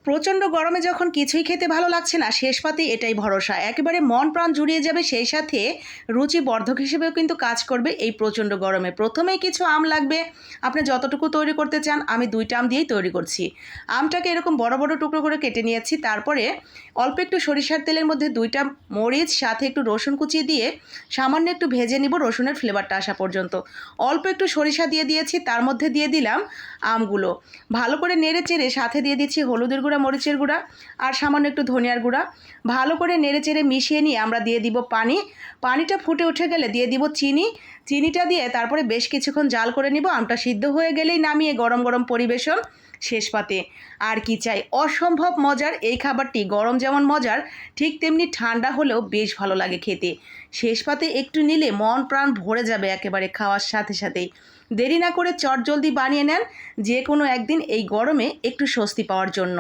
প্রচণ্ড গরমে যখন কিছুই খেতে ভালো লাগছে না, শেষ পাতে এটাই ভরসা। একেবারে মন প্রাণ জুড়িয়ে যাবে, সেই সাথে রুচিবর্ধক হিসেবেও কিন্তু কাজ করবে এই প্রচণ্ড গরমে। প্রথমেই কিছু আম লাগবে, আপনি যতটুকু তৈরি করতে চান। আমি 2টা আম দিয়েই তৈরি করছি। আমটাকে এরকম বড় বড় টুকরো করে কেটে নিয়েছি। তারপরে অল্প একটু সরিষার তেলের মধ্যে 2টা মরিচ, সাথে একটু রসুন কুচিয়ে দিয়ে সামান্য একটু ভেজে নিব রসুনের ফ্লেভারটা আসা পর্যন্ত। অল্প একটু সরিষা দিয়ে দিয়েছি, তার মধ্যে দিয়ে দিলাম আমগুলো। ভালো করে নেড়ে চেড়ে সাথে দিয়ে দিচ্ছি হলুদের গুঁড়া, মরিচের গুঁড়া আর সামান্য একটু ধনিয়ার গুঁড়া। ভালো করে নেড়ে চেড়ে মিশিয়ে নিয়ে আমরা দিয়ে দিব পানি। পানিটা ফুটে উঠে গেলে দিয়ে দিব চিনি। চিনিটা দিয়ে তারপরে বেশ কিছুক্ষণ জাল করে নিব। আমটা সিদ্ধ হয়ে গেলেই নামিয়ে গরম গরম পরিবেশন শেষ পাতে। আর কি চাই, অসম্ভব মজার এই খাবারটি। গরম যেমন মজার, ঠিক তেমনি ঠান্ডা হলেও বেশ ভালো লাগে খেতে। শেষ পাতে একটু নিলে মন প্রাণ ভরে যাবে একেবারে খাওয়ার সাথে সাথেই। দেরি না করে চটজলদি বানিয়ে নেন যে কোনো একদিন এই গরমে একটু স্বস্তি পাওয়ার জন্য।